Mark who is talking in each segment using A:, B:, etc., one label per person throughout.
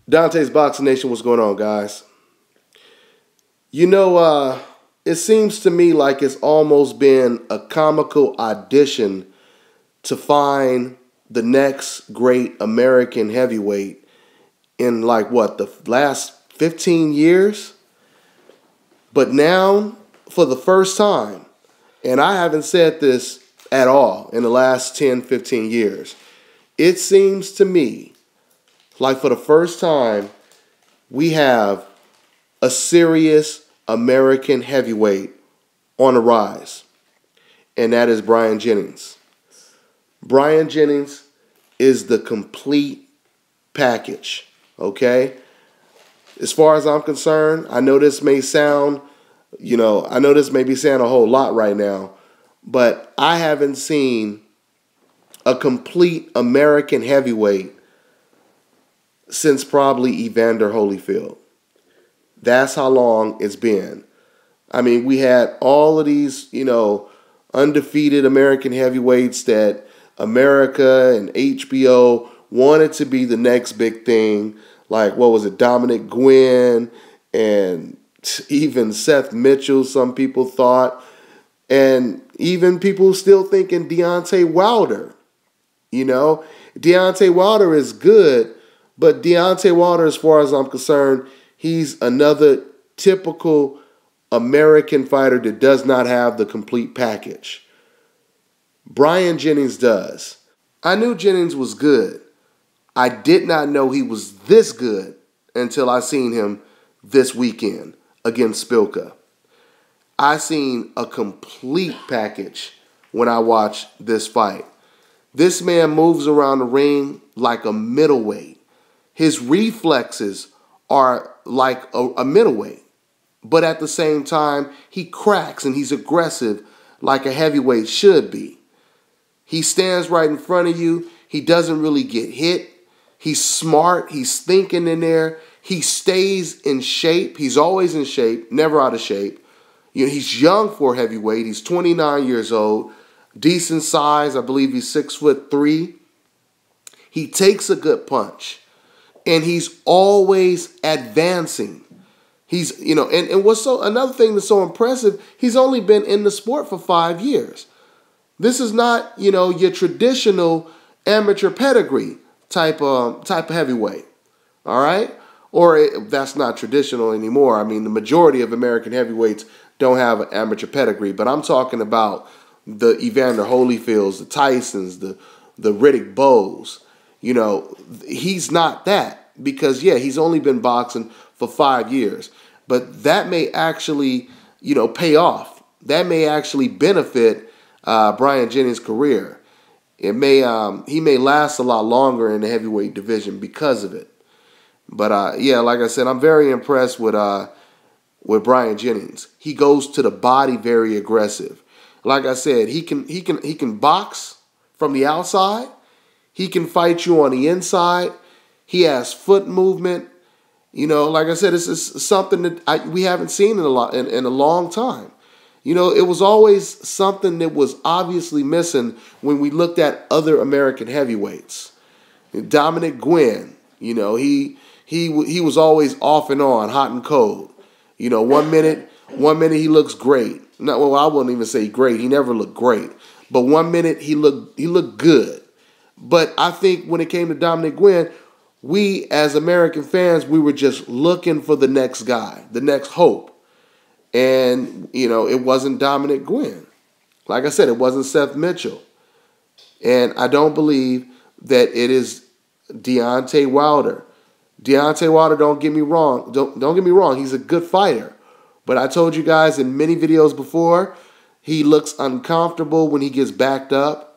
A: Dante's Boxing Nation, what's going on, guys? It seems to me like it's almost been a comical audition to find the next great American heavyweight in the last 15 years? But now, for the first time, and I haven't said this at all in the last 10, 15 years, it seems to me like for the first time, we have a serious American heavyweight on the rise, and that is Bryant Jennings. Bryant Jennings is the complete package, okay? As far as I'm concerned, I know this may sound, a whole lot right now, but I haven't seen a complete American heavyweight since probably Evander Holyfield. That's how long it's been. I mean, we had all of these, undefeated American heavyweights that America and HBO wanted to be the next big thing. Like, what was it, Dominic Gwynn and even Seth Mitchell, some people thought. And even people still thinking Deontay Wilder. Deontay Wilder is good, but Deontay Wilder, as far as I'm concerned, he's another typical American fighter that does not have the complete package. Bryant Jennings does. I knew Jennings was good. I did not know he was this good until I seen him this weekend against Szpilka. I seen a complete package when I watched this fight. This man moves around the ring like a middleweight. His reflexes are like a middleweight. But at the same time, he cracks and he's aggressive like a heavyweight should be. He stands right in front of you. He doesn't really get hit. He's smart. He's thinking in there. He stays in shape. He's always in shape, never out of shape. He's young for a heavyweight. He's 29 years old, decent size. I believe he's 6'3". He takes a good punch. And he's always advancing. He's, and what's another thing that's so impressive, he's only been in the sport for 5 years. This is not, your traditional amateur pedigree type of heavyweight. All right? That's not traditional anymore. I mean, the majority of American heavyweights don't have an amateur pedigree, but I'm talking about the Evander Holyfields, the Tysons, the Riddick Bows. He's not that because, he's only been boxing for 5 years. But that may actually, pay off. That may actually benefit Bryant Jennings' career. He may last a lot longer in the heavyweight division because of it. But, like I said, I'm very impressed with Bryant Jennings. He goes to the body very aggressive. Like I said, he can box from the outside. He can fight you on the inside. He has foot movement. Like I said, this is something that we haven't seen in a long time. It was always something that was obviously missing when we looked at other American heavyweights. Dominic Gwynn, he was always off and on, hot and cold. One minute he looks great. I wouldn't even say great. He never looked great. But 1 minute he looked good. But I think when it came to Dominic Gwynn, we as American fans, we were just looking for the next guy, the next hope. And, it wasn't Dominic Gwynn. Like I said, it wasn't Seth Mitchell. And I don't believe that it is Deontay Wilder. Deontay Wilder, don't get me wrong. Don't get me wrong. He's a good fighter. But I told you guys in many videos before, he looks uncomfortable when he gets backed up.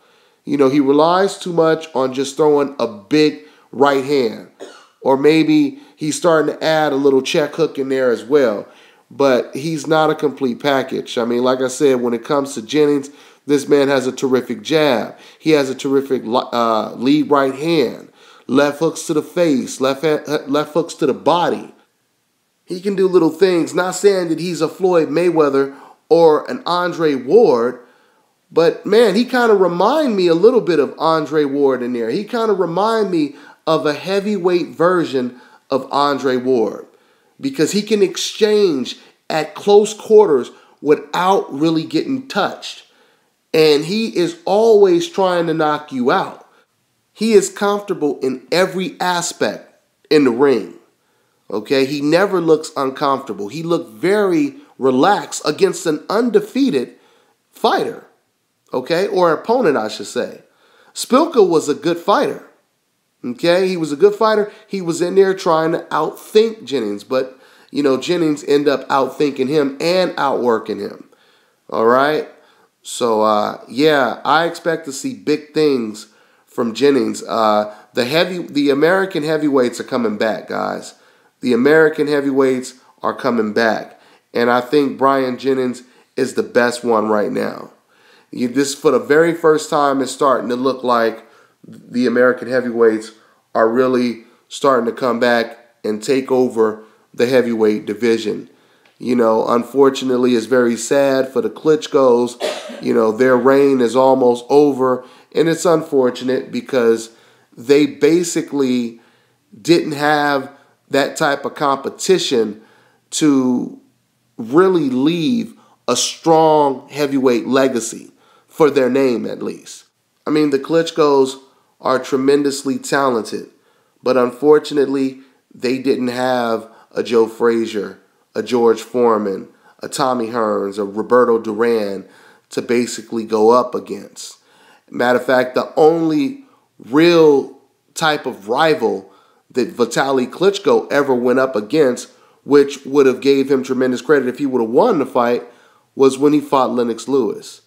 A: He relies too much on just throwing a big right hand. Or maybe he's starting to add a little check hook in there as well. But he's not a complete package. I mean, like I said, when it comes to Jennings, this man has a terrific jab. He has a terrific lead right hand. Left hooks to the face, left hooks to the body. He can do little things. Not saying that he's a Floyd Mayweather or an Andre Ward, but man, he kind of remind me a little bit of Andre Ward in there. He kind of remind me of a heavyweight version of Andre Ward because he can exchange at close quarters without really getting touched. And he is always trying to knock you out. He is comfortable in every aspect in the ring. Okay, he never looks uncomfortable. He looked very relaxed against an undefeated fighter, okay, or opponent, I should say. Szpilka was a good fighter, okay? He was a good fighter. He was in there trying to outthink Jennings, but, you know, Jennings ended up outthinking him and outworking him, all right? So, yeah, I expect to see big things from Jennings. The American heavyweights are coming back, guys. The American heavyweights are coming back. And I think Brian Jennings is the best one right now. This, for the very first time, is starting to look like the American heavyweights are really starting to come back and take over the heavyweight division. You know, unfortunately, it's very sad for the Klitschko's. You know, their reign is almost over. And it's unfortunate because they basically didn't have that type of competition to really leave a strong heavyweight legacy for their name, at least. I mean, the Klitschko's are tremendously talented, but unfortunately, they didn't have a Joe Frazier, a George Foreman, a Tommy Hearns, a Roberto Duran to basically go up against. Matter of fact, the only real type of rival that Vitaly Klitschko ever went up against, which would have gave him tremendous credit if he would have won the fight, was when he fought Lennox Lewis.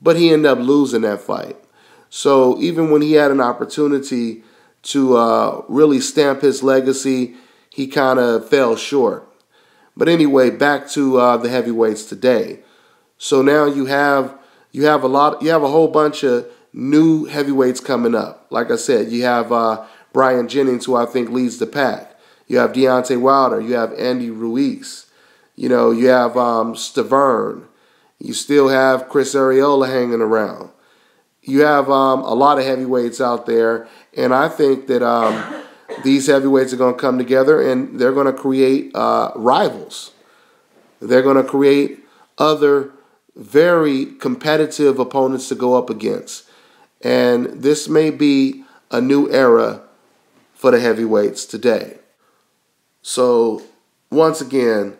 A: But he ended up losing that fight. So even when he had an opportunity to really stamp his legacy, he kind of fell short. But anyway, back to the heavyweights today. So now you have a whole bunch of new heavyweights coming up. Like I said, you have Brian Jennings, who I think leads the pack. You have Deontay Wilder. You have Andy Ruiz. You know, you have Stavern. You still have Chris Arreola hanging around. You have a lot of heavyweights out there, and I think that these heavyweights are going to come together and they're going to create rivals. They're going to create other very competitive opponents to go up against. And this may be a new era for the heavyweights today. So, once again,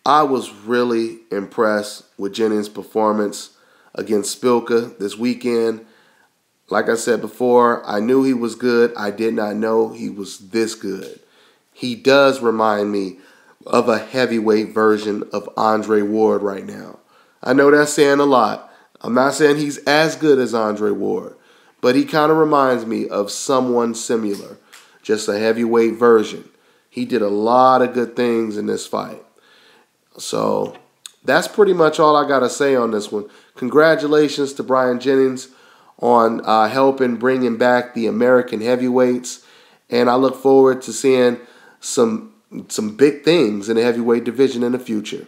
A: I was really impressed with Jennings' performance against Szpilka this weekend. Like I said before, I knew he was good. I did not know he was this good. He does remind me of a heavyweight version of Andre Ward right now. I know that's saying a lot. I'm not saying he's as good as Andre Ward, but he kind of reminds me of someone similar, just a heavyweight version. He did a lot of good things in this fight. So that's pretty much all I got to say on this one. Congratulations to Brian Jennings on helping bringing back the American heavyweights. And I look forward to seeing some big things in the heavyweight division in the future.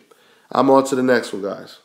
A: I'm on to the next one, guys.